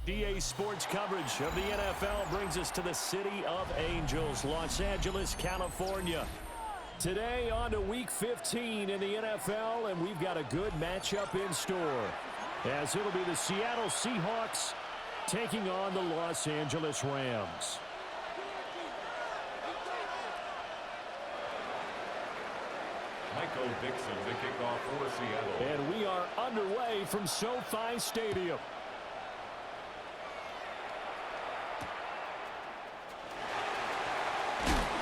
EA Sports coverage of the NFL brings us to the City of Angels, Los Angeles, California. Today on to Week 15 in the NFL, and we've got a good matchup in store, as it'll be the Seattle Seahawks taking on the Los Angeles Rams. Michael Dixon to kick off for Seattle. And we are underway from SoFi Stadium.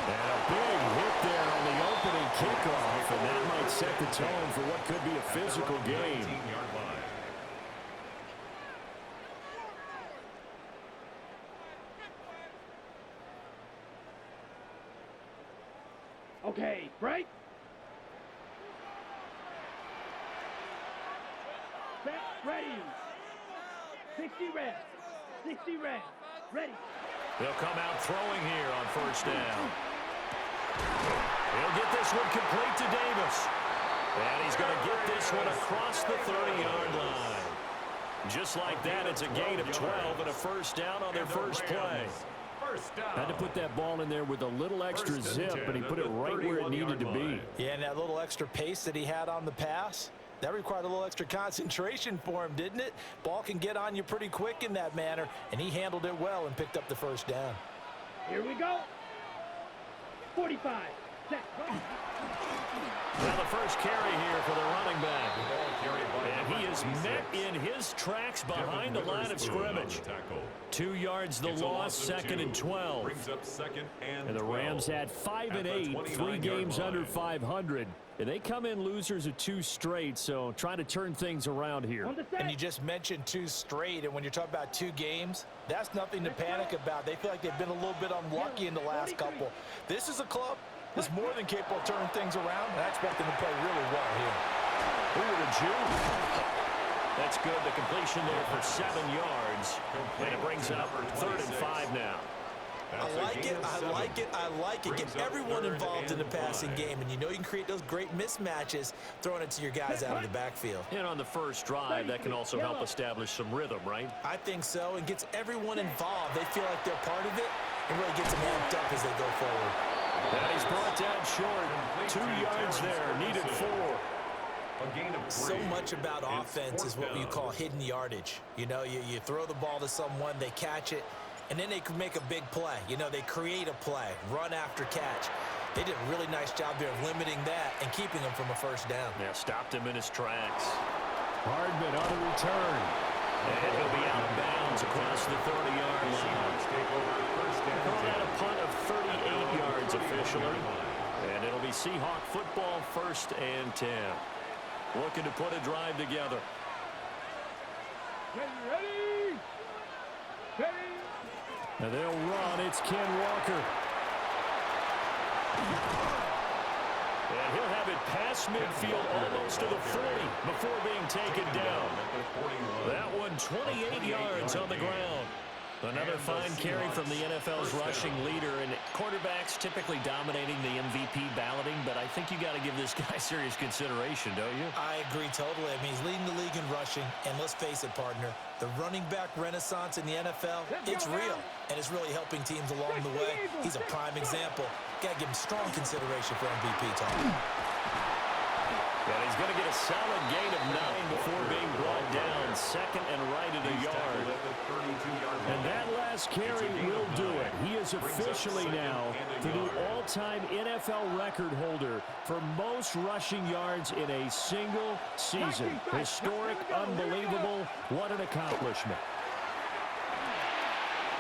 And a big hit there on the opening kickoff, and that might set the tone for what could be a physical game. Okay, break. Set, ready. 60 reps. 60 reps. Ready. They'll come out throwing here on first down. He'll get this one complete to Davis. And he's going to get this one across the 30-yard line. Just like that, it's a gain of 12 and a first down on their first play. Had to put that ball in there with a little extra zip, but he put it right where it needed to be. Yeah, and that little extra pace that he had on the pass, that required a little extra concentration for him, didn't it? Ball can get on you pretty quick in that manner, and he handled it well and picked up the first down. Here we go. 45. Set. Now the first carry here for the running back. And he is met in his tracks behind the line of scrimmage. 2 yards the loss, second and 12. And the Rams had 5 and 8, 3 games under 500. And they come in losers of 2 straight, so trying to turn things around here. And you just mentioned 2 straight, and when you're talking about 2 games, that's nothing to panic about. They feel like they've been a little bit unlucky in the last couple. This is a club that's more than capable of turning things around, and I expect them to play really well here. Ooh, the juke. That's good. The completion there for 7 yards. And it brings it up 3rd and 5 now. I like it, I like it, I like it. Get everyone involved in the passing game, and you know you can create those great mismatches throwing it to your guys out of the backfield. And on the first drive, that can also help establish some rhythm, right? I think so, and gets everyone involved. They feel like they're part of it, and really gets them amped up as they go forward. And he's brought down short. 2 yards there, needed 4. So much about offense is what you call hidden yardage. You know, you throw the ball to someone, they catch it, and then they can make a big play. You know, they create a play, run after catch. They did a really nice job there of limiting that and keeping him from a first down. Yeah, stopped him in his tracks. Hardman on the return. And he'll be out of bounds across the 30-yard line. Calling out a punt of 38 yards officially. And it'll be Seahawk football, 1st and 10. Looking to put a drive together. Ready. Ready. And they'll run. It's Ken Walker. And he'll have it past midfield almost to the 40 before being taken down. That one 28 yards on the ground. Another fine carry from the NFL's rushing leader, and quarterbacks typically dominating the MVP balloting, but I think you got to give this guy serious consideration, don't you? I agree totally. I mean, he's leading the league in rushing, and let's face it, partner, the running back renaissance in the NFL, it's real, and it's really helping teams along the way. He's a prime example. Got to give him strong consideration for MVP talk. And he's going to get a solid gain of 9 before being brought down, 2nd and right at a yard. And that last carry will do it. He is officially now the new all-time NFL record holder for most rushing yards in a single season. Historic, unbelievable, what an accomplishment.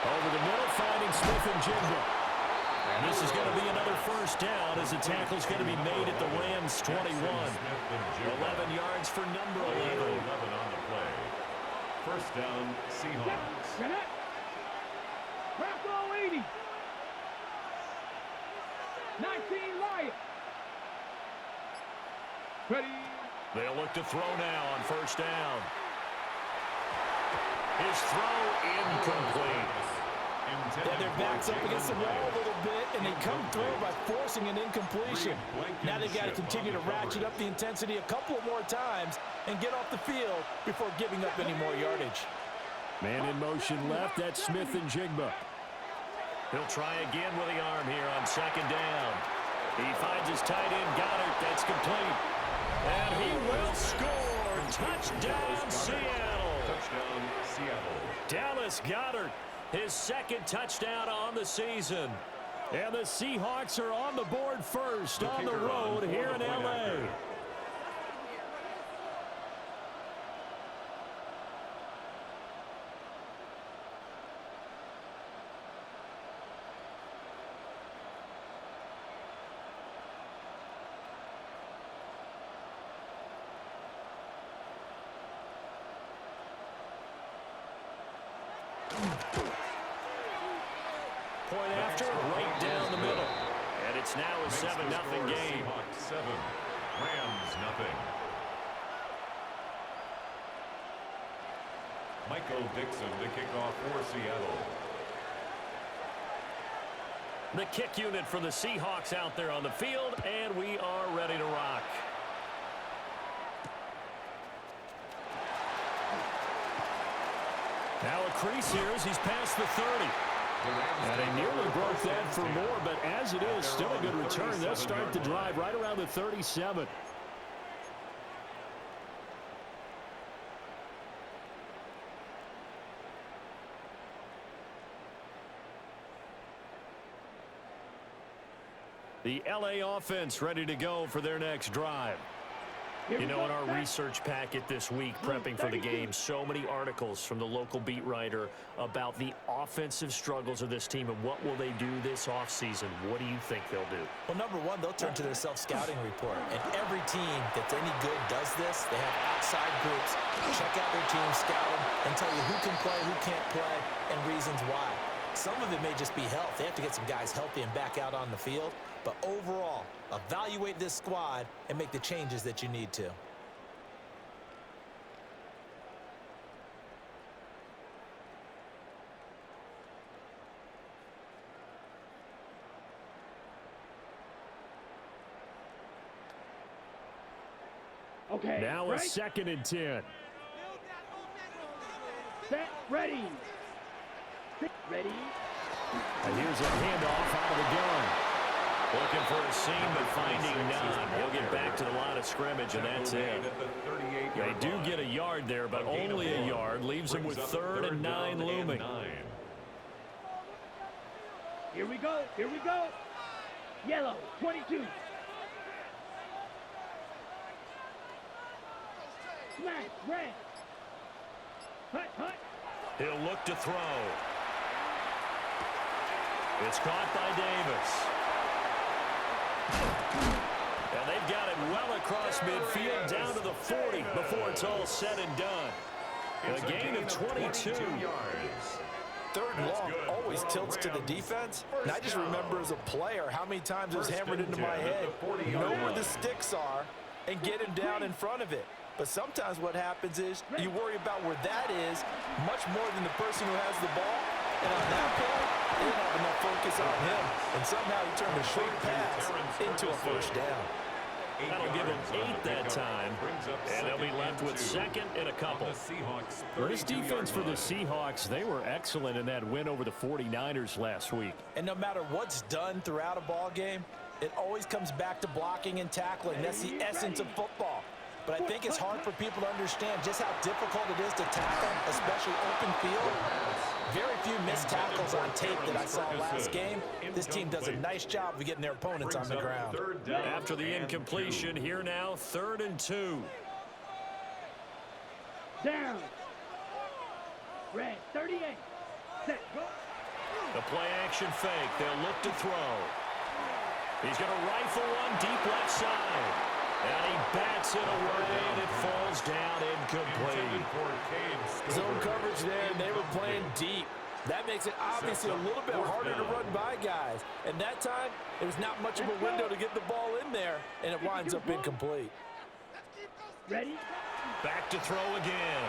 Over the middle, finding Smith and Jigba. And this is going to be another first down as the tackle's going to be made at the Rams' 21. 11 yards for number 11. On the play. First down, Seahawks. Press all 80. 19 Lions. Ready. They'll look to throw now on first down. His throw incomplete. Yeah, their back's up against the wall a little bit, and they come through by forcing an incompletion. Now they've got to continue to ratchet up the intensity a couple more times and get off the field before giving up any more yardage. Man in motion left. That's Smith and Jigba. He'll try again with the arm here on second down. He finds his tight end, Goddard. That's complete. And he will score. Touchdown, Seattle. Touchdown, Seattle. Dallas Goedert, his second touchdown on the season. And the Seahawks are on the board first on the road here in L.A. Point after, right down the middle. And it's now a 7-0 game. Seahawks 7, Rams nothing. Michael Dixon to kick off for Seattle. The kick unit for the Seahawks out there on the field, and we are ready to rock. Now a crease here as he's past the 30. And they nearly broke that for more, but as it is, still a good return. They'll start the drive right around the 37. The LA offense ready to go for their next drive. You know, in our research packet this week, prepping for the game, so many articles from the local beat writer about the offensive struggles of this team and what will they do this offseason. What do you think they'll do? Well, number one, they'll turn to their self-scouting report. And every team that's any good does this. They have outside groups, check out their team, scout them, and tell you who can play, who can't play, and reasons why. Some of it may just be health. They have to get some guys healthy and back out on the field. But overall, evaluate this squad and make the changes that you need to. Okay. Now a 2nd and 10. Set. Ready. Ready. And here's a handoff out of the gun. Looking for a seam, but finding none. He'll get back to the line of scrimmage, and that's it. They do get a yard there, but only a yard. Leaves them with 3rd and 9 looming. Here we go. Here we go. Yellow, 22. Smash, red. Hut, hut. He'll look to throw. It's caught by Davis. And they've got it well across midfield down to the 40 before it's all said and done. A gain of 22 yards. 3rd and long always tilts to the defense. And I just remember as a player how many times it was hammered into my head. Know where the sticks are and get him down in front of it. But sometimes what happens is you worry about where that is much more than the person who has the ball. And on that play, they didn't have enough focus on him. And somehow he turned a short pass into a 1st down. That'll give him 8 that time. And they'll be left with 2nd and a couple. This defense for the Seahawks, they were excellent in that win over the 49ers last week. And no matter what's done throughout a ball game, it always comes back to blocking and tackling. That's the essence of football. But I think it's hard for people to understand just how difficult it is to tackle, especially open field. Very few missed tackles on tape that I saw last game. This team does a nice job of getting their opponents on the ground. After the incompletion, here now, 3rd and 2. Down. Red, 38. Set, go. The play action fake. They'll look to throw. He's going to rifle one deep left side. And he bats it away, and it falls down incomplete. Zone coverage there, and they were playing deep. That makes it obviously a little bit harder to run by guys. And that time, it was not much of a window to get the ball in there, and it winds up incomplete. Ready? Back to throw again.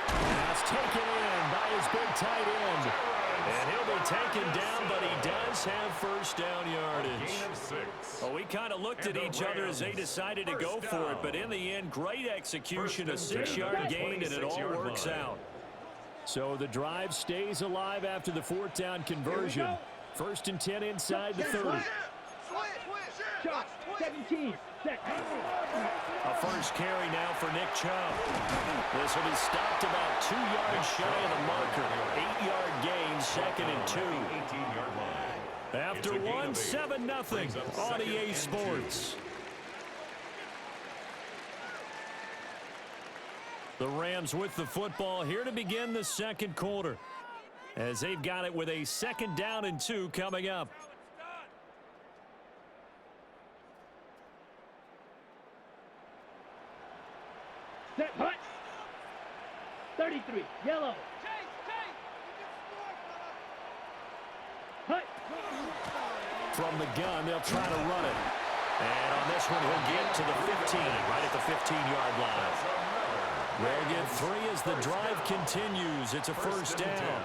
That's taken in by his big tight end. And he'll be taken down, but he does have 1st down yardage. Well, we kind of looked at each other as they decided to go for it, but in the end, great execution, a 6-yard gain, and it all works out. So the drive stays alive after the fourth down conversion. 1st and 10 inside the 30. Shot, 17. Set. A first carry now for Nick Chubb. This one is stopped about 2 yards shy of the marker. 8-yard gain, 2nd and 2. 18-yard line. After one, 7-0 on EA Sports. The Rams with the football here to begin the second quarter, as they've got it with a 2nd down and 2 coming up. Set. Hut. 33. Yellow. Hut. From the gun, they'll try to run it. And on this one, he'll get to the 15, right at the 15-yard line. They'll get 3 as the drive continues. It's a first down.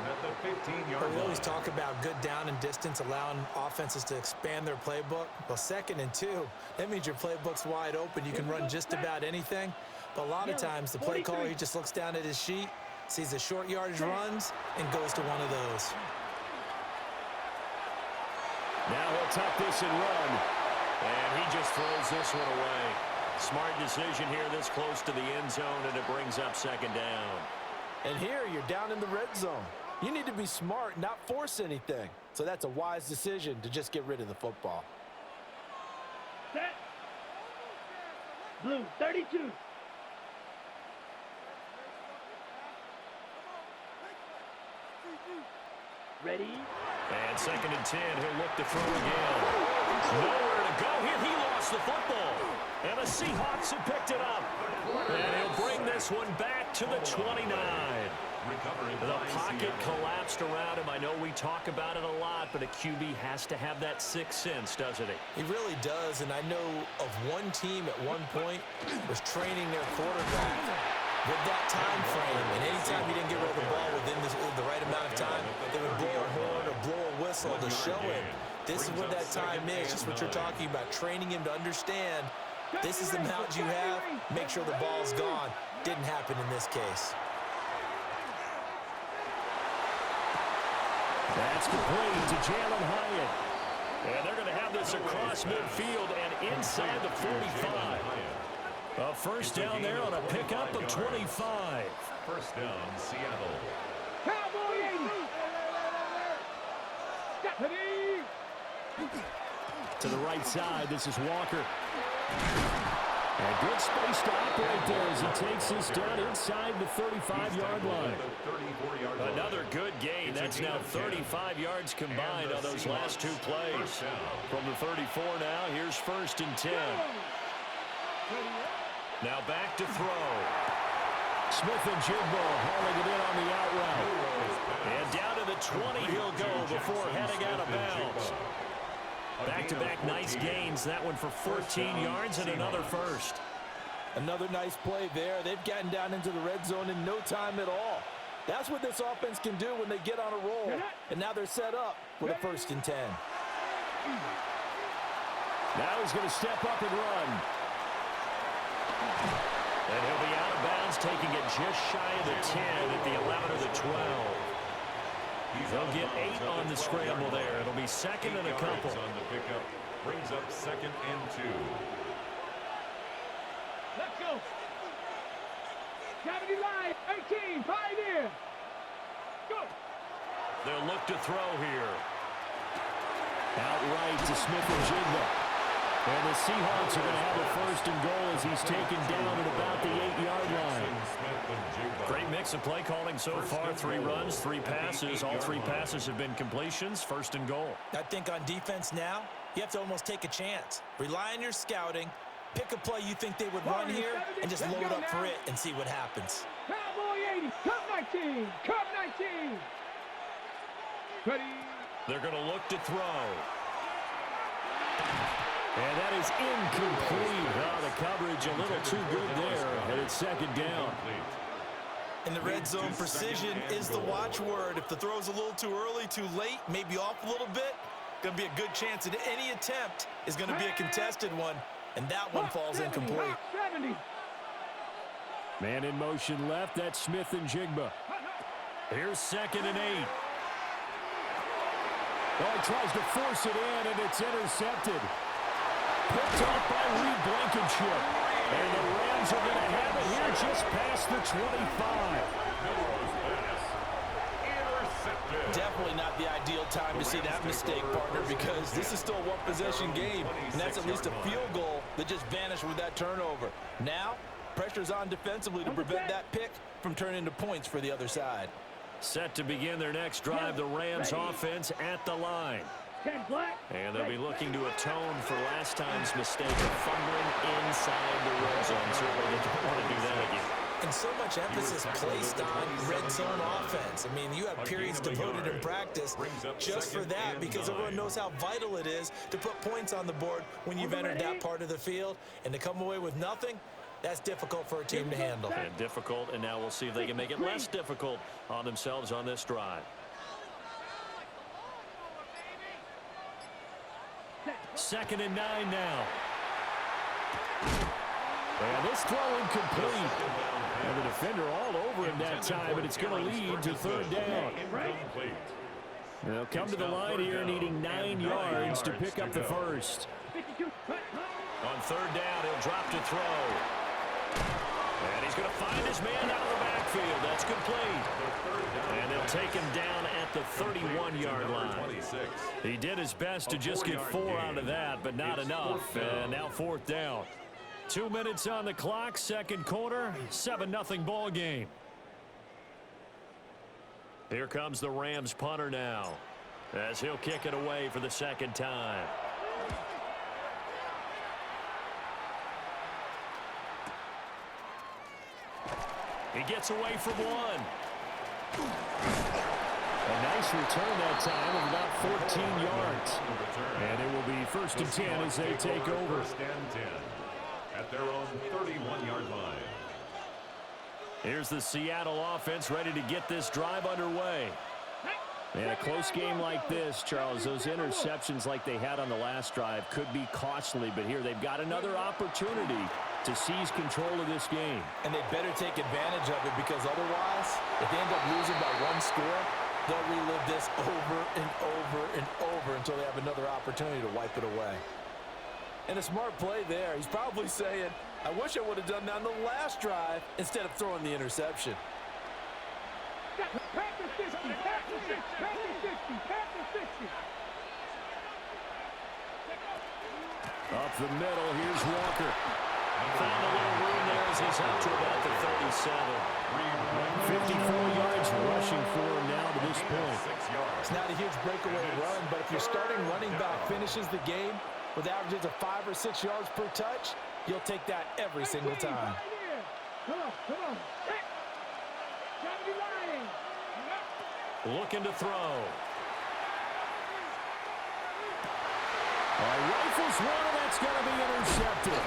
We always talk about good down and distance, allowing offenses to expand their playbook. Well, 2nd and 2, that means your playbook's wide open. You can run just about anything. But a lot of times, the play caller, he just looks down at his sheet, sees the short yardage runs, and goes to one of those. Now he'll tuck this and run. And he just throws this one away. Smart decision here this close to the end zone, and it brings up 2nd down. And here you're down in the red zone. You need to be smart, not force anything. So that's a wise decision to just get rid of the football. Set. Blue, 32. Ready? And 2nd and 10, he'll look to throw again. Nowhere to go here. He lost the football. And the Seahawks have picked it up. And he'll bring this one back to the 29. The pocket collapsed around him. I know we talk about it a lot, but a QB has to have that sixth sense, doesn't he? He really does, and I know of one team at one point was training their quarterback with that time frame, and anytime he didn't get rid of the ball within the right amount of time, they would blow a horn or blow a whistle to show him this is what that time is, just what you're talking about, training him to understand this is the amount you have, make sure the ball's gone. Didn't happen in this case. That's complete to Jalen Hyatt. And they're going to have this across midfield and inside the 45. A first down there on a pickup of 25. First down, Seattle. Cowboy 80. To the right side, this is Walker. And good space to operate there as he takes this down inside the 35-yard line. Another good gain. That's now 35 yards combined on those last two plays. From the 34 now, here's 1st and 10. Now back to throw. Smith and Jigbo hauling it in on the out route. And down to the 20 he'll go before heading out of bounds. Back-to-back nice gains. That one for 14 yards and another first. Another nice play there. They've gotten down into the red zone in no time at all. That's what this offense can do when they get on a roll. And now they're set up with a 1st and 10. Now he's going to step up and run. And he'll be out of bounds, taking it just shy of the 10 at the 11 or the 12. They'll get 8 on the scramble there. It'll be 2nd and a couple. On the pickup brings up 2nd and 2. Let's go. 70 line, 18, 5 here. Go. They'll look to throw here. Outright to Smith and Jigba. And the Seahawks are going to have a 1st and goal as he's taken down at about the 8-yard line. Great mix of play calling so far. 3 runs, 3 passes. All 3 passes have been completions. 1st and goal. I think on defense now, you have to almost take a chance. Rely on your scouting. Pick a play you think they would run here and just load up for it and see what happens. Cowboy 80, Cup 19, Cup 19. Ready. They're going to look to throw. And that is incomplete. Oh, the coverage a little too good there. And it's 2nd down. In the red zone, precision is the watchword. If the throw's a little too early, too late, maybe off a little bit, going to be a good chance that any attempt is going to be a contested one, and that one falls incomplete. 70. Man in motion left. That's Smith and Jigba. Here's 2nd and 8. Oh, he tries to force it in, and it's intercepted. Picked off by Reed Blankenship. And the Rams are going to have it here just past the 25. Definitely not the ideal time to see that mistake, partner, because this is still a one-possession game, and that's at least a field goal that just vanished with that turnover. Now, pressure's on defensively to prevent that pick from turning into points for the other side. Set to begin their next drive, the Rams offense at the line. And they'll be looking to atone for last time's mistake of fumbling inside the red zone. Certainly they don't want to do that again. And so much emphasis placed on red zone offense. I mean, you have periods devoted in practice just for that, because everyone knows how vital it is to put points on the board when you've entered that part of the field. And to come away with nothing, that's difficult for a team to handle. And difficult, and now we'll see if they can make it less difficult on themselves on this drive. 2nd and 9 now. And this throw incomplete. And the defender all over him that time, but it's going to lead to 3rd down. They'll come to the line here needing 9 yards to pick up the first. On 3rd down, he'll drop to throw. And he's going to find his man out of the backfield. That's complete. And they'll take him down at the 31-yard line. He did his best to just get 4 out of that, but not enough. And now 4th down. 2 minutes on the clock, 2nd quarter, 7-0 ball game. Here comes the Rams punter now, as he'll kick it away for the 2nd time. He gets away from one. A nice return that time of about 14 yards. And it will be 1st and 10 as they take over. 1st and 10 at their own 31-yard line. Here's the Seattle offense ready to get this drive underway. And a close game like this, Charles, those interceptions like they had on the last drive could be costly, but here they've got another opportunity to seize control of this game. And they better take advantage of it, because otherwise, if they end up losing by 1 score, they'll relive this over and over and over until they have another opportunity to wipe it away. And a smart play there. He's probably saying, I wish I would have done that on the last drive instead of throwing the interception. Up the middle, here's Walker. Found a little room there as he's up to about the 37. 54 yards rushing for him now to this point. It's not a huge breakaway run, but if your starting running back finishes the game with averages of 5 or 6 yards per touch, you'll take that every single time. Come on. Looking to throw. Rifles one, and that's going to be intercepted.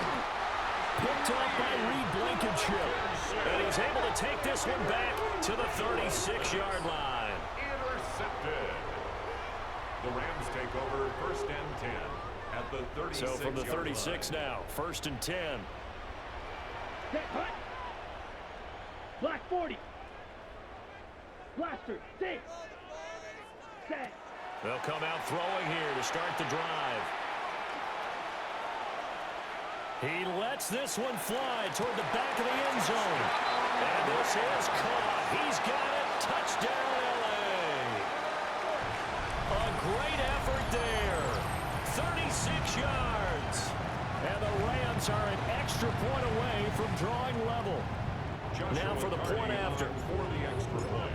Picked up by Reed Blankenship. And he's able to take this one back to the 36-yard line. Intercepted. The Rams take over 1st and 10 at the 36-yard line. So from the 36 now, 1st and 10. Black 40. Blaster 6. Set. They'll come out throwing here to start the drive. He lets this one fly toward the back of the end zone. And this is caught. He's got it. Touchdown, L.A. A great effort there. 36 yards. And the Rams are an extra point away from drawing level. Now for the point after. For the extra point.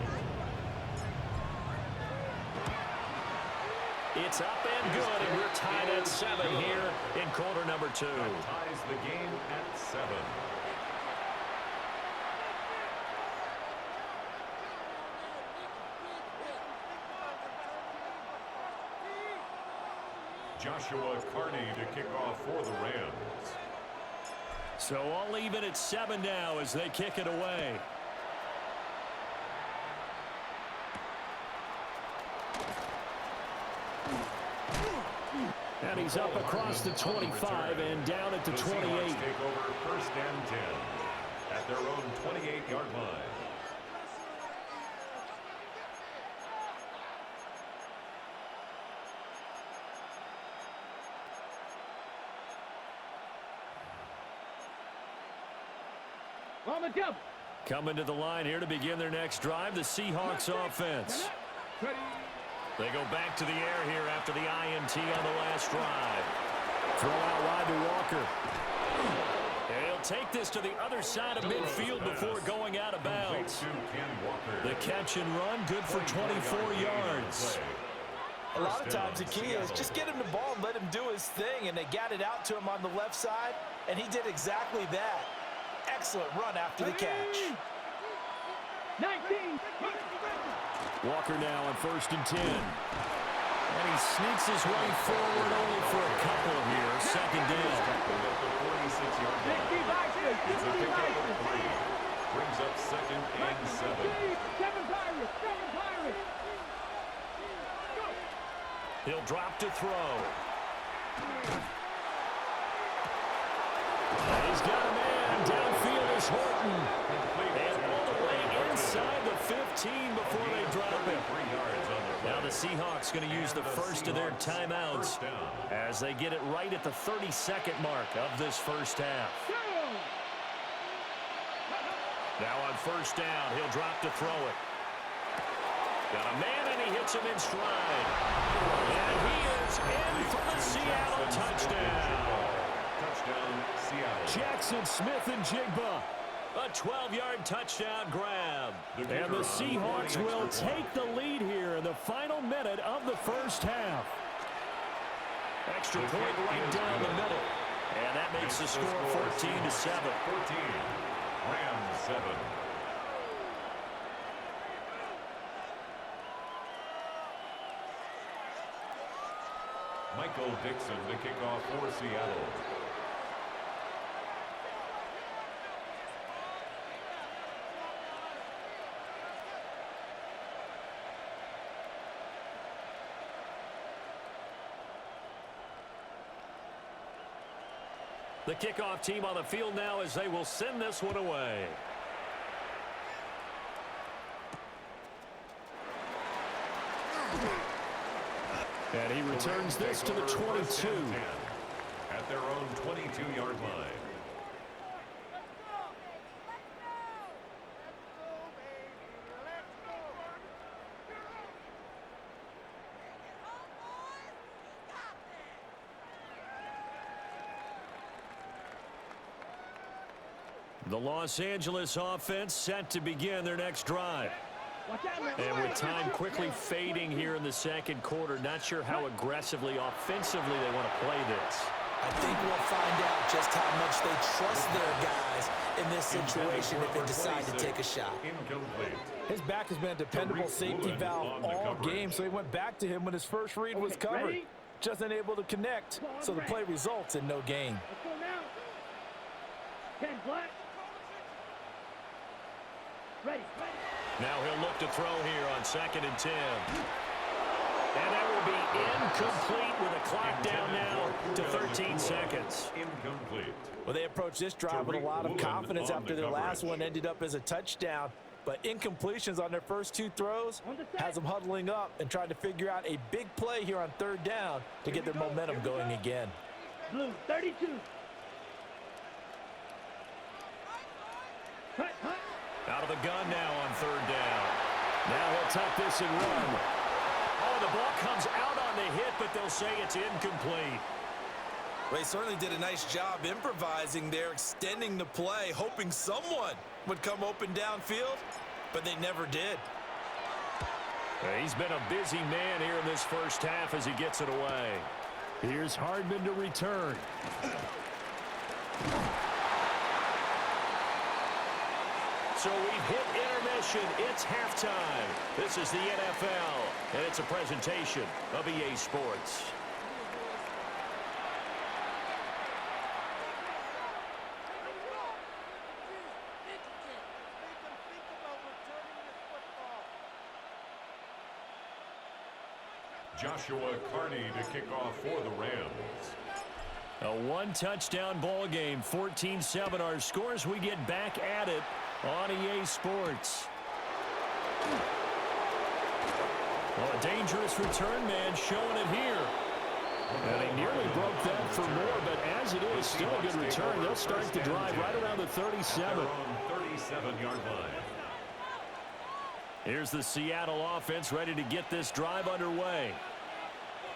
It's up and good, and we're tied at 7 here in quarter number 2. That ties the game at 7. Joshua Carney to kick off for the Rams. So all even at 7 now as they kick it away. And he's up across the 25 and down at the 28. Take over 1st and 10 at their own 28-yard line. On the double. Coming to the line here to begin their next drive, the Seahawks offense. They go back to the air here after the INT on the last drive. Throw out wide to Walker. He'll take this to the other side of midfield before going out of bounds. The catch and run, good for 24 yards. A lot of times the key is just get him the ball and let him do his thing, and they got it out to him on the left side, and he did exactly that. Excellent run after the catch. 19. Walker now on 1st and 10. And he sneaks his way forward only for a couple here. Second down. It's a pickup of 3. Brings up 2nd and 7. 7 Pirates. 7 Pirates. He'll drop to throw. He's got a man. Downfield is Horton. And all the way inside the 15 before they drop it. Now the Seahawks going to use the first of their timeouts as they get it right at the 32nd mark of this first half. Now on 1st down, he'll drop to throw it. Got a man, and he hits him in stride. And he is in for the Seattle touchdown. Touchdown, Seattle. Jackson Smith and Jigba. A 12-yard touchdown grab. And the Seahawks will take the lead here in the final minute of the first half. Extra point right down the middle. And that makes the score 14-7. 14. Rams 7. Michael Dixon to kick off for Seattle. The kickoff team on the field now as they will send this one away. And he returns this to the 22. At their own 22-yard line. The Los Angeles offense set to begin their next drive. And with time quickly fading here in the second quarter, not sure how aggressively, offensively they want to play this. I think we'll find out just how much they trust their guys in this situation if they decide to take a shot. Incomplete. His back has been a dependable safety valve all game, so he went back to him when his first read was covered. Just unable to connect, so the play results in no gain. Let's go now. 10 flat. Ready. Now he'll look to throw here on 2nd and 10. And that will be incomplete with a clock down now to 13 seconds. Incomplete. Well, they approached this drive with a lot of confidence after their last one ended up as a touchdown. But incompletions on their first 2 throws has them huddling up and trying to figure out a big play here on 3rd down to get their momentum going again. Blue, 32. Hut. Out of the gun now on 3rd down. Now he'll tuck this and run. Oh, the ball comes out on the hit, but they'll say it's incomplete. Well, they certainly did a nice job improvising there, extending the play, hoping someone would come open downfield, but they never did. He's been a busy man here in this first half as he gets it away. Here's Hardman to return. So we've hit intermission. It's halftime. This is the NFL, and it's a presentation of EA Sports. Joshua Carney to kick off for the Rams. A one-touchdown ball game, 14-7 our scores. We get back at it on EA Sports. Oh, a dangerous return man showing it here. And he nearly broke that for more, but as it is, still a good return. They'll start the drive right around the 37. 37-yard line. Here's the Seattle offense ready to get this drive underway.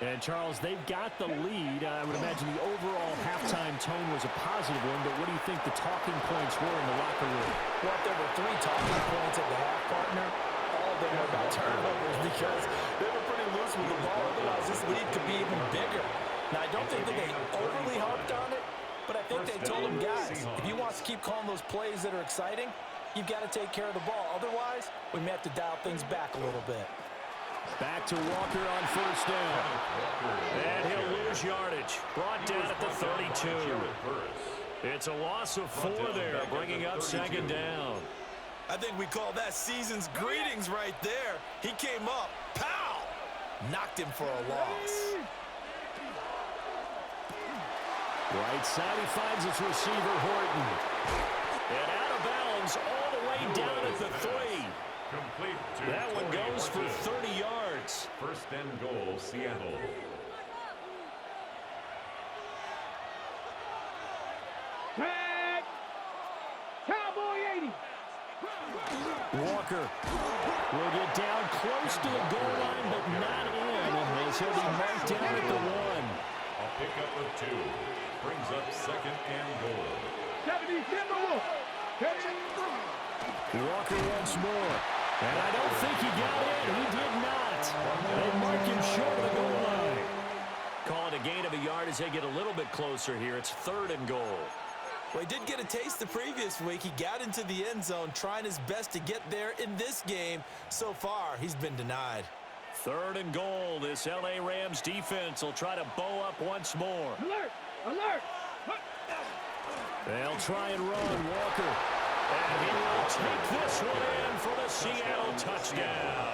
And, Charles, they've got the lead. I would imagine the overall halftime tone was a positive one, but what do you think the talking points were in the locker room? Well, if there were 3 talking points at the half, partner, all of them were about turnovers because they were pretty loose with the ball. Otherwise, this lead could be even bigger. Now, I don't think that they overly harped on it, but I think they told them, guys, if you want to keep calling those plays that are exciting, you've got to take care of the ball. Otherwise, we may have to dial things back a little bit. Back to Walker on first down. And he'll lose yardage. Brought down at the 32. It's a loss of 4 there, bringing up second down. I think we call that season's greetings right there. He came up, pow! Knocked him for a loss. Right side, he finds his receiver, Horton. And out of bounds all the way down at the 3. That one goes for 30 yards. First and goal, Seattle. Tag! Cowboy 80! Walker will get down close to the goal line, but not in, as he'll be marked down at the 1. A pickup of 2. Brings up second and goal. 70 Timberwolves! Walker once more. And I don't think he got in. He did not. They mark him short of the goal line. Call it a gain of a yard as they get a little bit closer here. It's 3rd and goal. Well, he did get a taste the previous week. He got into the end zone, trying his best to get there in this game. So far, he's been denied. 3rd and goal. This L.A. Rams defense will try to bow up once more. Alert! Alert! They'll try and run. Walker. And he will take this one in for the Seattle touchdown.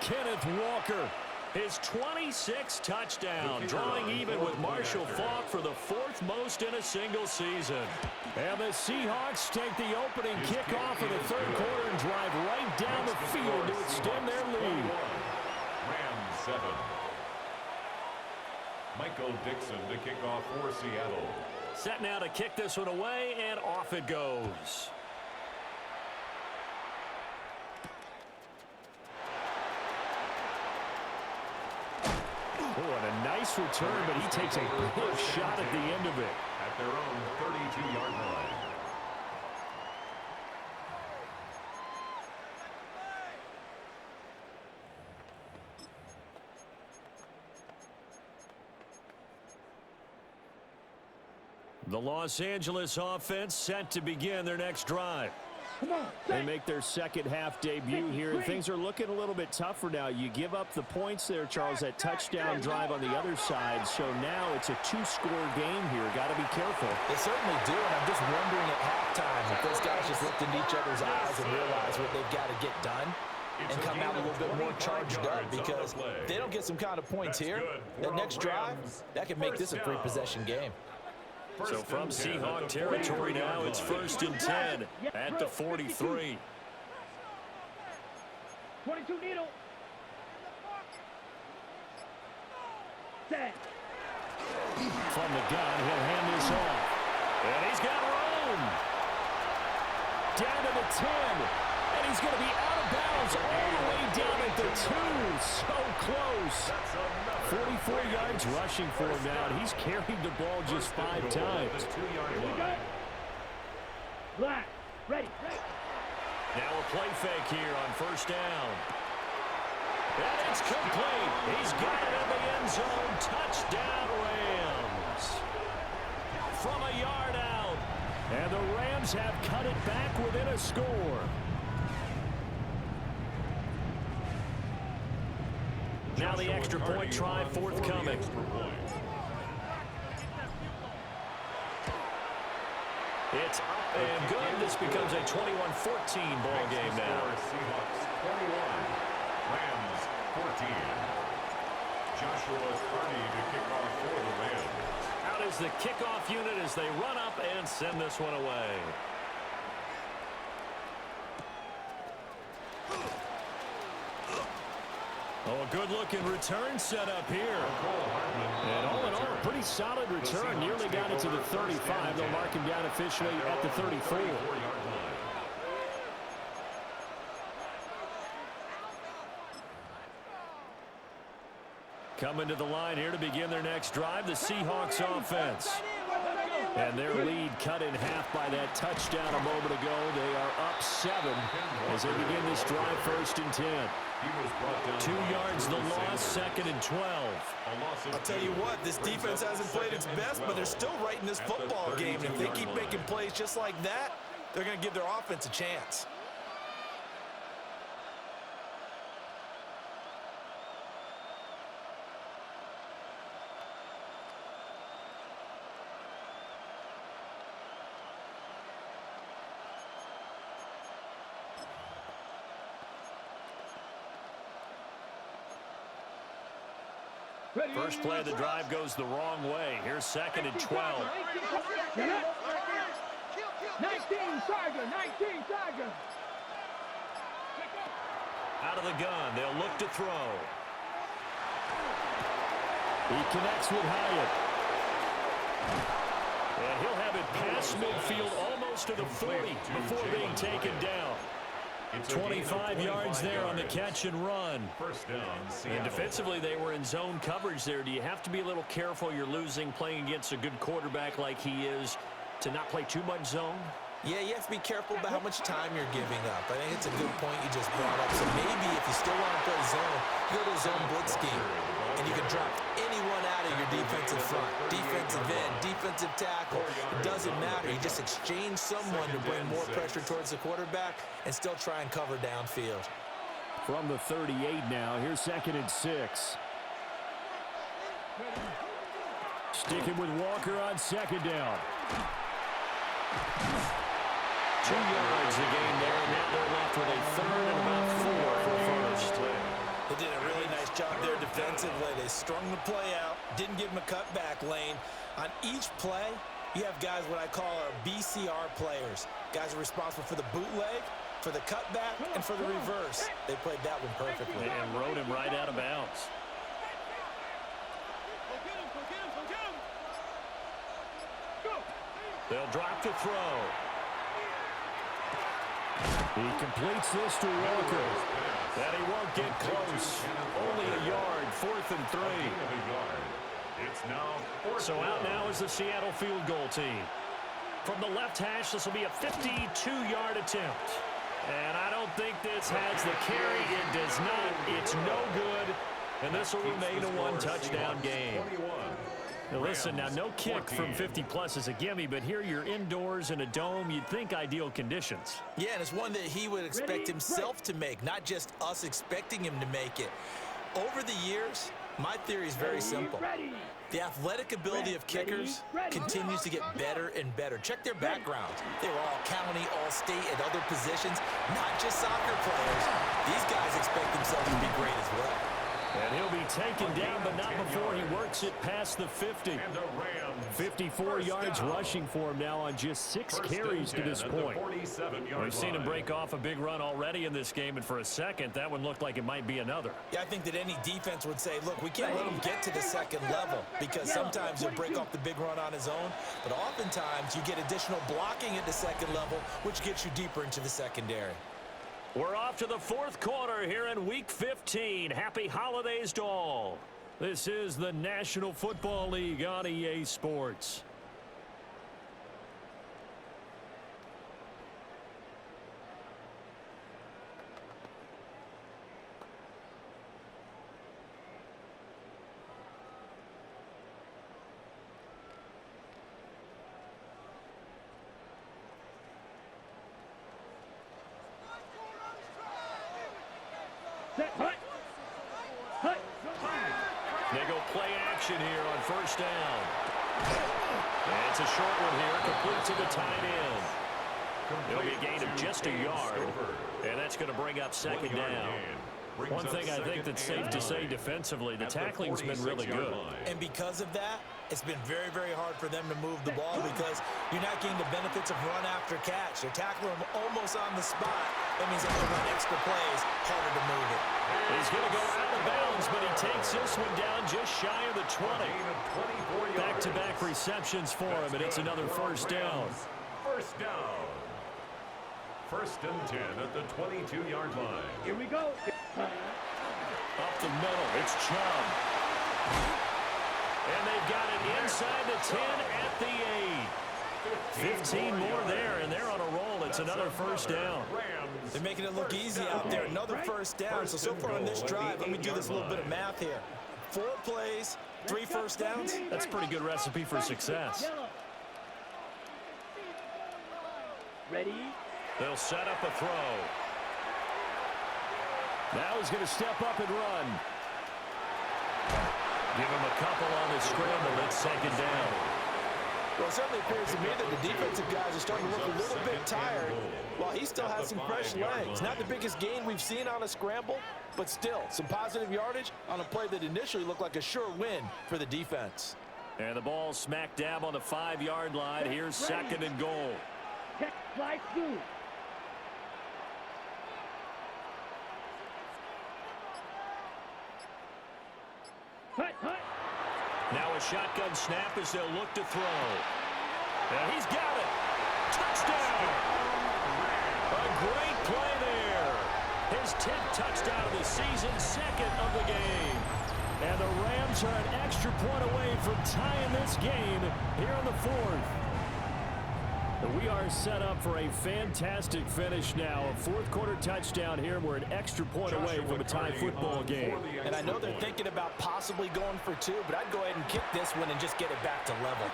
Kenneth Walker, his 26th touchdown, drawing even with Marshall Faulk for the 4th most in a single season. And the Seahawks take the opening kickoff of the 3rd quarter and drive right down the field to extend their lead. Rams 7. Michael Dixon to kick off for Seattle. Set now to kick this one away, and off it goes. Oh, and a nice return, but he takes a big shot at the end of it. At their own 32-yard line. The Los Angeles offense set to begin their next drive. Come on, They make their second half debut here, and things are looking a little bit tougher now. You give up the points there, Charles, that touchdown drive on the other side. So now it's a 2-score game here. Got to be careful. They certainly do, and I'm just wondering at halftime if those guys just looked into each other's eyes and realized what they've got to get done and come out a little bit more charged up, because if they don't get some kind of points here, that next drive, that could make this a 3-possession game. So from Seahawk territory now, it's 1st and 10 at the 43. 22 needle. Set. From the gun, he'll hand this off. And he's got room. Down to the 10. And he's going to be out of bounds all the way down at the 2. So close. 44 yards rushing for him now. And he's carried the ball just 5 times. Here we go. Black. Ready. Now a play fake here on first down. And it's complete. He's got it in the end zone. Touchdown, Rams. From a yard out. And the Rams have cut it back within a score. Now the extra point try forthcoming. It's up and good. This becomes a 21-14 ball game now. Seahawks 21, Rams 14. Joshua Carney to kick off for the Rams. Out is the kickoff unit as they run up and send this one away. Oh, a good-looking return set up here. And all in all, a pretty solid return. Nearly got it to the 35. They'll mark him down officially at the 34. Coming to the line here to begin their next drive, the Seahawks offense. And their lead cut in half by that touchdown a moment ago. They are up 7 as they begin this drive, 1st and 10. 2 yards the loss, 2nd and 12. I'll tell you what, this defense hasn't played its best, but they're still right in this football game. And if they keep making plays just like that, they're going to give their offense a chance. First play of the drive goes the wrong way. Here's 2nd and 12. 19, Tiger, 19, Tiger. Out of the gun, they'll look to throw. He connects with Hyatt. And he'll have it past midfield almost to the 40 before being taken down. 25 yards there on the catch and run. And defensively, they were in zone coverage there. Do you have to be a little careful? You're losing playing against a good quarterback like he is to not play too much zone? Yeah, you have to be careful about how much time you're giving up. I think it's a good point you just brought up. So maybe if you still want to play zone, you go to a zone blitz scheme. And you can drop anyone out of your defensive front. Defensive end, defensive tackle. It doesn't matter. You just exchange someone to bring more pressure towards the quarterback and still try and cover downfield. From the 38 now, here's 2nd and 6. Sticking with Walker on 2nd down. 2 yards the gain there, and now they're left with a 3rd and about 4 for 1st. They did a really nice job there defensively. They strung the play out, didn't give him a cutback lane. On each play, you have guys what I call our BCR players. Guys are responsible for the bootleg, for the cutback, and for the reverse. They played that one perfectly. And rode him right out of bounds. They'll drop to throw. He completes this to Walker. And he won't get close. Only a yard, 4th and 3. So out now is the Seattle field goal team. From the left hash, this will be a 52-yard attempt. And I don't think this has the carry. It does not. It's no good. And this will remain a 1-touchdown game. Now listen, now no kick from 50-plus is a gimme, but here you're indoors in a dome. You'd think ideal conditions. Yeah, and it's one that he would expect himself to make, not just us expecting him to make it. Over the years, my theory is very simple. The athletic ability of kickers continues to get better and better. Check their backgrounds. They were all county, all state, at other positions, not just soccer players. These guys expect themselves to be great as well. And he'll be taken down, but not before he works it past the 50. 54 yards rushing for him now on just 6 carries to this point. We've seen him break off a big run already in this game, and for a second, that one looked like it might be another. Yeah, I think that any defense would say, look, we can't let him get to the 2nd level because sometimes he'll break off the big run on his own, but oftentimes you get additional blocking at the 2nd level, which gets you deeper into the secondary. We're off to the 4th quarter here in Week 15. Happy holidays to all. This is the National Football League on EA Sports. They go play action here on 1st down. And it's a short one here, complete to the tight end. It'll be a gain of just a yard, and that's going to bring up 2nd down. One thing I think that's safe to say defensively, the tackling's been really good. And because of that, it's been very, very hard for them to move the ball because you're not getting the benefits of run after catch. They're tackling them almost on the spot. That means they have to run extra plays, harder to move it. He's going to go out of bounds, but he takes this one down just shy of the 20. Back-to-back receptions for him, and it's another first down. First down. First and 10 at the 22-yard line. Here we go. Up the middle, it's Chubb. And they've got it inside the 10 at the 8. 15 more there, and they're on a roll. It's another first down. They're making it look easy out there. Another first down. So far on this drive, let me do this little bit of math here. 4 plays, 3 first downs. That's a pretty good recipe for success. Ready? They'll set up a throw. Now he's going to step up and run. Give him a couple on the scramble. It's second down. Well, it certainly appears to me that the defensive guys are starting to look a little bit tired while he still has some fresh legs. Not the biggest gain we've seen on a scramble, but still some positive yardage on a play that initially looked like a sure win for the defense. And the ball smack dab on the 5-yard line. Here's second and goal. Check, slide through. Hut, hut. Now a shotgun snap as they'll look to throw. And he's got it. Touchdown. A great play there. His 10th touchdown of the season, second of the game. And the Rams are an extra point away from tying this game here in the 4th. We are set up for a fantastic finish now. A 4th quarter touchdown here. We're an extra point away from a tie football game. And I know they're thinking about possibly going for 2, but I'd go ahead and kick this one and just get it back to level.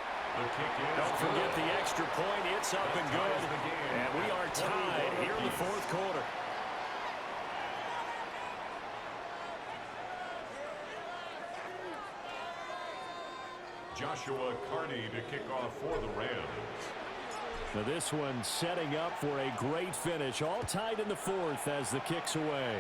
Don't forget the extra point. It's up and good. And we are tied here in the 4th quarter. Joshua Carney to kick off for the Rams. Now this one setting up for a great finish. All tied in the 4th as the kick's away.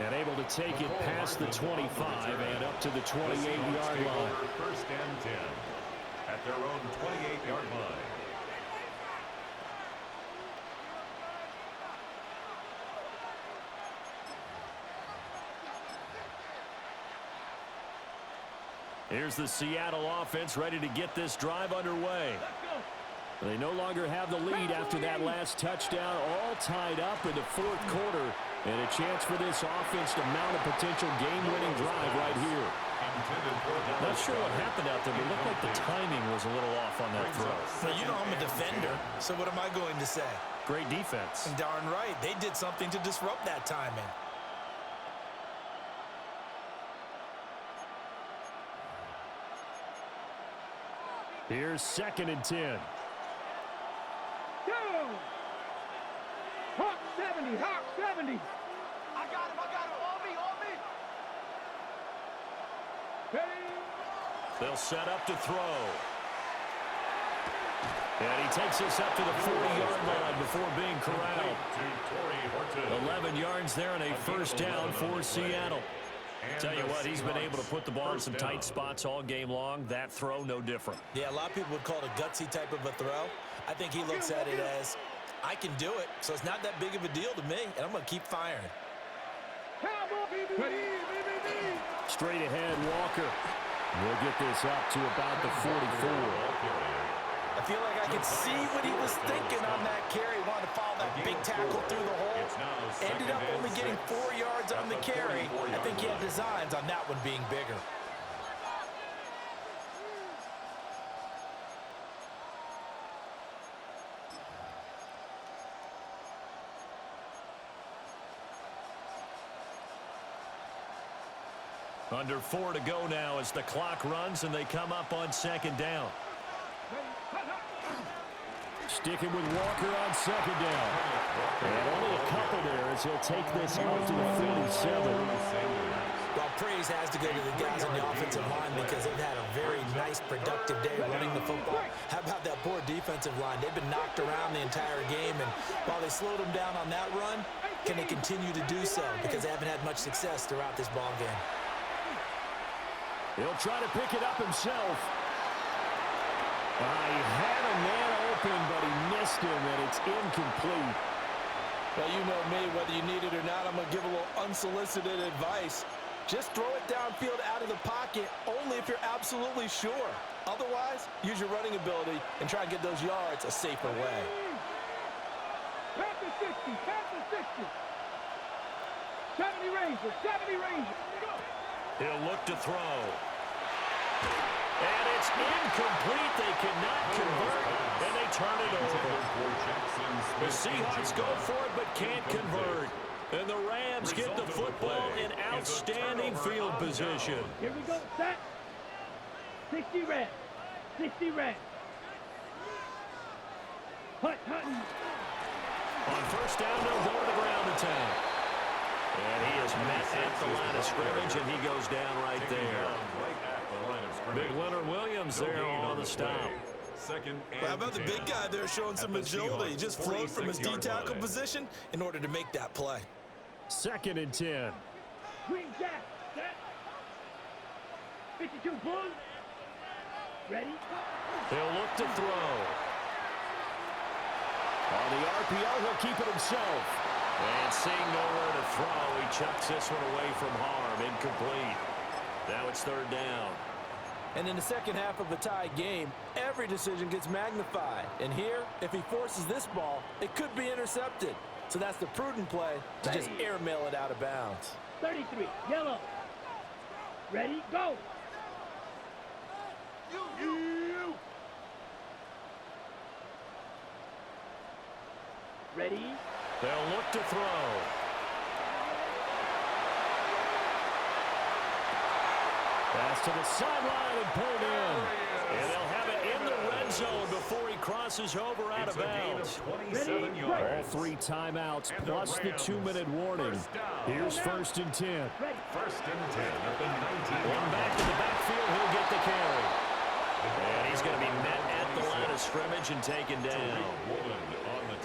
And able to take it past the 25 and up to the 28-yard line. First and 10 at their own 28-yard line. Here's the Seattle offense ready to get this drive underway. They no longer have the lead after that last touchdown. All tied up in the 4th quarter. And a chance for this offense to mount a potential game-winning drive right here. Not sure what happened out there, but it looked like the timing was a little off on that throw. Well, you know I'm a defender, so what am I going to say? Great defense. Darn right. They did something to disrupt that timing. Here's second and 10. Go! Hawk 70, Hawk 70. I got him, on me. Ready? They'll set up to throw. And he takes this up to the 40-yard line before being corralled. 11 yards there and a first down for Seattle. Tell you what, he's been able to put the ball in some tight spots all game long. That throw, no different. Yeah, a lot of people would call it a gutsy type of a throw. I think he looks at it as, I can do it, so it's not that big of a deal to me, and I'm going to keep firing. Straight ahead, Walker. We'll get this up to about the 44. I feel like I could see what he was thinking on that carry. Wanted to follow that big tackle through the hole. Ended up only getting 4 yards on the carry. I think he had designs on that one being bigger. Under 4 to go now as the clock runs and they come up on second down. Sticking with Walker on second down. And only a couple there as he'll take this out to the 47. Well, praise has to go to the guys on the offensive line because they've had a very nice nice, productive day running the football. How about that poor defensive line? They've been knocked around the entire game, and while they slowed them down on that run, can they continue to do so? Because they haven't had much success throughout this ball game. He'll try to pick it up himself. He had a man open, but he missed him, and it's incomplete. Well, you know me, whether you need it or not, I'm going to give a little unsolicited advice. Just throw it downfield out of the pocket, only if you're absolutely sure. Otherwise, use your running ability and try and get those yards a safer way. Pass the 60, pass the 60. 70 Rangers, 70 Rangers. Go. He'll look to throw. And it's incomplete. They cannot convert, and they turn it over. The Seahawks go for it, but can't convert. And the Rams get the football in outstanding field position. Here we go, set. 60 Reds, 60 Reds. Hut. On first down, they'll go to the ground attack. And he is met at the line of scrimmage, and he goes down right there. Big Leonard Williams there on the stop. How about the big guy there showing some agility? He just float from his D-tackle position in order to make that play. 2nd and 10. Green jack, set. 52 Bulls. Ready? He'll look to throw. On the RPO, he'll keep it himself. And seeing nowhere to throw, he chucks this one away from harm. Incomplete. Now it's 3rd down. And in the second half of a tie game, every decision gets magnified. And here, if he forces this ball, it could be intercepted. So that's the prudent play to just airmail it out of bounds. 33, yellow. Ready, go. You. Ready? They'll look to throw. Pass to the sideline and pulled in. And they'll have it in the red zone before he crosses over out of bounds. All 3 timeouts plus the 2-minute warning. Here's 1st and 10. 1st and 10 at the 19. One back to the backfield, he'll get the carry. And he's going to be met at the line of scrimmage and taken down.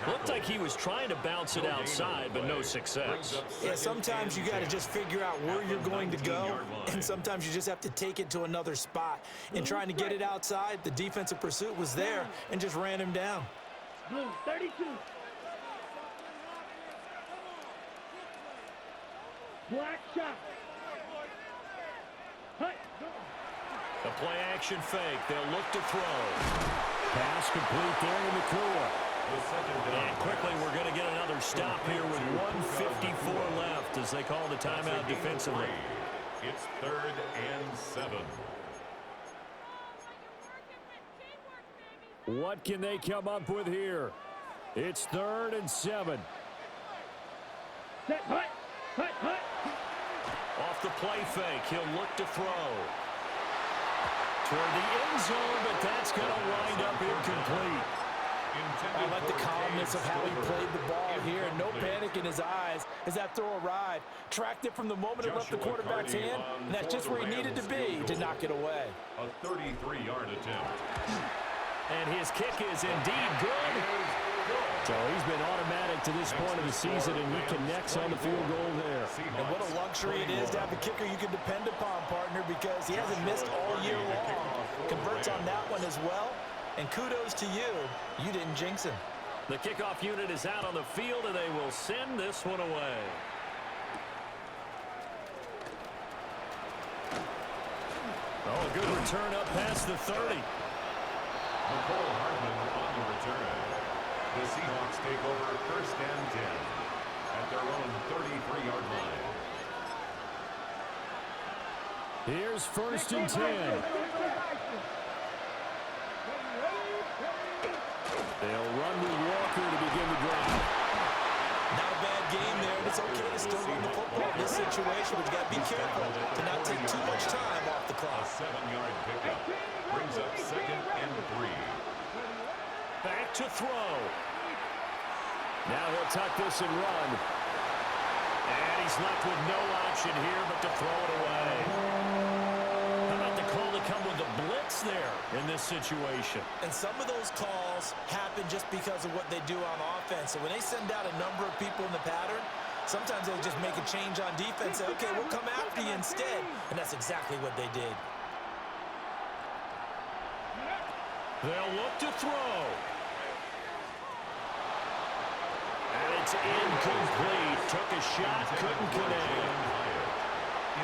Looked like he was trying to bounce it outside, but no success. Yeah, sometimes you got to just figure out where you're going to go, and sometimes you just have to take it to another spot. In trying to get it outside, the defensive pursuit was there and just ran him down. Blue, 32. Black shot. Hut. The play action fake. They'll look to throw. Pass complete there in the core. And quickly we're going to get another stop here with 1:54 left as they call the timeout defensively. It's 3rd and 7. What can they come up with here? It's 3rd and 7. Set, hut. Off the play fake, he'll look to throw. Toward the end zone, but that's going to wind up incomplete. I like the calmness of how he played the ball here. No panic in his eyes as that throw arrived. Tracked it from the moment it left the quarterback's hand, and that's just where he needed to be to knock it away. A 33-yard attempt. And his kick is indeed good. So he's been automatic to this point of the season, and he connects on the field goal there. And what a luxury it is to have a kicker you can depend upon, partner, because he hasn't missed all year long. Converts on that one as well. And kudos to you. You didn't jinx him. The kickoff unit is out on the field, and they will send this one away. Oh, a good return up past the 30. McCole Hardman on the return. The Seahawks take over 1st and 10 at their own 33-yard line. Here's 1st and 10. They'll run with Walker to begin the drive. Not a bad game there. It's okay to still run the football in this situation, but you got to be careful to not take too much time off the clock. A 7-yard pickup brings up 2nd and 3. Back to throw. Now he'll tuck this and run. And he's left with no option here but to throw it away. How about the call to come with a blitz there in this situation. And some of those calls happen just because of what they do on offense. So when they send out a number of people in the pattern, sometimes they just make a change on defense. Say, okay, we'll come after you instead. And that's exactly what they did. They'll look to throw. And it's incomplete. Took a shot, couldn't connect.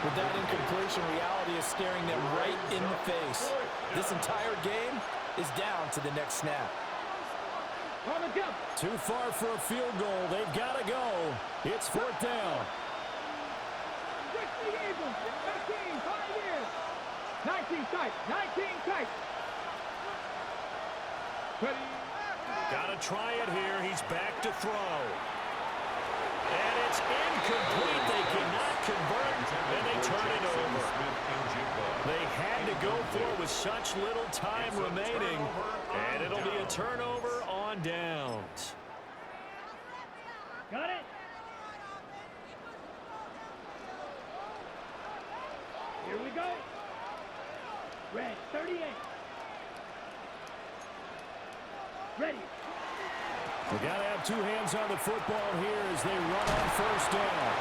With that incompletion, reality is staring them right in the face. This entire game is down to the next snap. Too far for a field goal. They've got to go. It's fourth down. 19 tight. 19 tight. Got to try it here. He's back to throw. And it's incomplete. They cannot convert, and they turn it over. They had to go for it with such little time remaining, and it'll be a turnover on downs. Got it. Here we go. Red 38. Ready. They got to have two hands on the football here as they run on first down.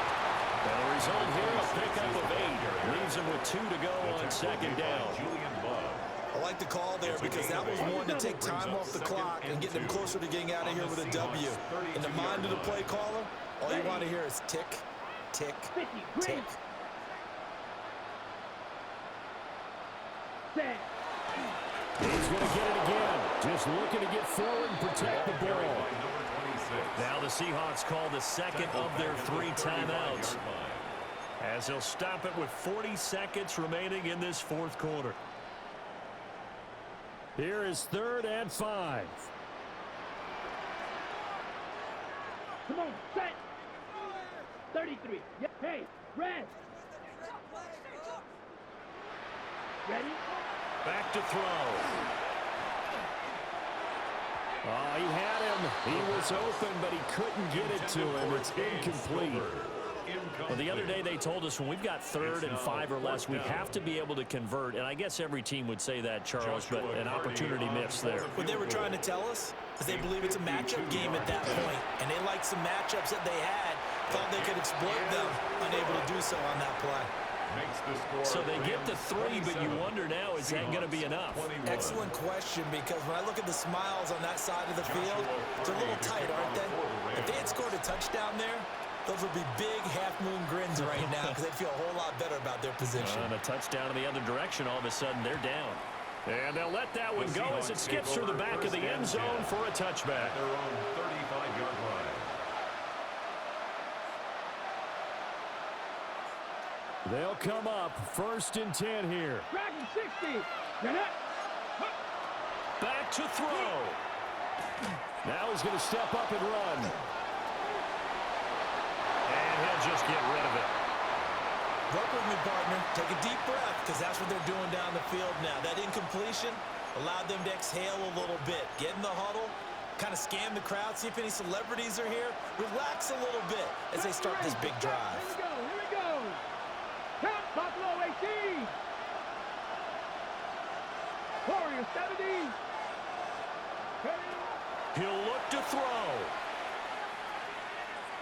And the result here, a pickup of 8. Leaves them with 2 to go on second down. I like the call there because that was one to take time off the clock and get them closer to getting out of here with a W. In the mind of the play caller, all you want to hear is tick, tick, tick. He's going to get it again. Just looking to get forward and protect the ball. Now the Seahawks call the second of their 3 timeouts, as they'll stop it with 40 seconds remaining in this fourth quarter. Here is 3rd and 5. Come on, set. 33. Hey, red. Ready? Back to throw. Oh, he had him. He was open, but he couldn't get it to him. It's incomplete. Well, the other day they told us when we've got 3rd and 5 or less, we have to be able to convert. And I guess every team would say that, Charles, but an opportunity missed there. What they were trying to tell us is they believe it's a matchup game at that point, and they liked some matchups that they had, thought they could exploit them, unable to do so on that play. So they get the 3, but you wonder now, is that going to be enough? Excellent question, because when I look at the smiles on that side of the field, they're a little tight, aren't they? If they had scored a touchdown there, those would be big half-moon grins right now because they'd feel a whole lot better about their position. And a touchdown in the other direction, all of a sudden they're down. And they'll let that one go as it skips through the back of the end zone for a touchback. Their own 35-yard line. They'll come up 1st and 10 here. Dragon 60. Back to throw. Now he's going to step up and run. And he'll just get rid of it. Work with me, partner. Take a deep breath, because that's what they're doing down the field now. That incompletion allowed them to exhale a little bit. Get in the huddle, kind of scan the crowd, see if any celebrities are here. Relax a little bit as they start this big drive. Here we go. Count Buffalo 18. Warrior 70. He'll look to throw.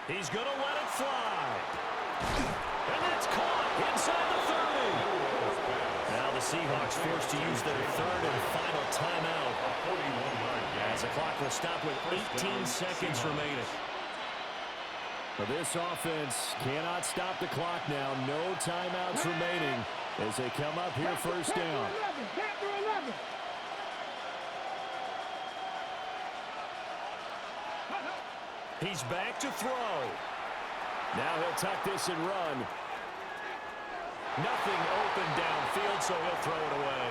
He's going to let it fly. And that's caught inside the 30. Now the Seahawks forced to use their 3rd and final timeout, as the clock will stop with 18 seconds remaining. But this offense cannot stop the clock now. No timeouts remaining as they come up here 1st down. Chapter 11. He's back to throw. Now he'll tuck this and run. Nothing open downfield, so he'll throw it away.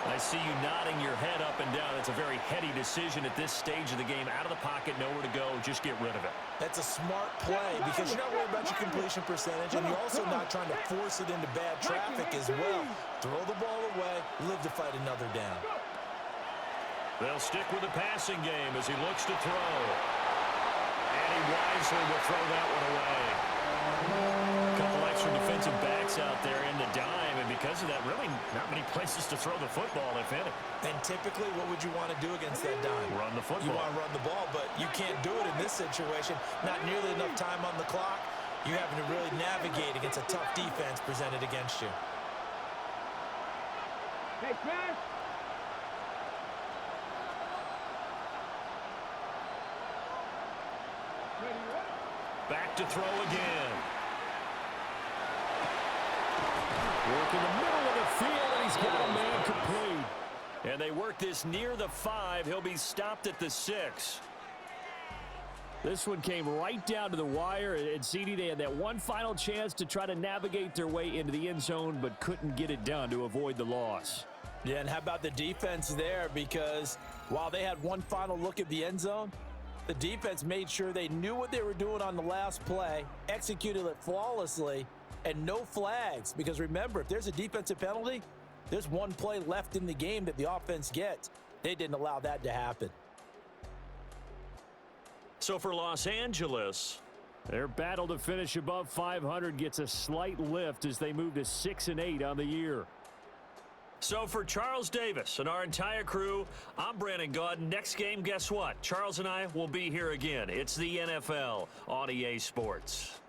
I see you nodding your head up and down. It's a very heady decision at this stage of the game. Out of the pocket, nowhere to go. Just get rid of it. That's a smart play because you're not worried about your completion percentage, and you're also not trying to force it into bad traffic as well. Throw the ball away, live to fight another down. They'll stick with the passing game as he looks to throw. And he wisely will throw that one away. A couple extra extra defensive backs out there in the dime, and because of that, really not many places to throw the football, if any. And typically, what would you want to do against that dime? Run the football. You want to run the ball, but you can't do it in this situation. Not nearly enough time on the clock. You're having to really navigate against a tough defense presented against you. Hey, Chris. Back to throw again. Work in the middle of the field, and he's got a man complete. And they work this near the 5. He'll be stopped at the 6. This one came right down to the wire, and CD, they had that one final chance to try to navigate their way into the end zone, but couldn't get it done to avoid the loss. Yeah, and how about the defense there? Because while they had one final look at the end zone, the defense made sure they knew what they were doing on the last play, executed it flawlessly, and no flags. Because remember, if there's a defensive penalty, there's one play left in the game that the offense gets. They didn't allow that to happen. So for Los Angeles, their battle to finish above 500 gets a slight lift as they move to 6-8 on the year. So for Charles Davis and our entire crew, I'm Brandon Gaudin. Next game, guess what? Charles and I will be here again. It's the NFL on EA Sports.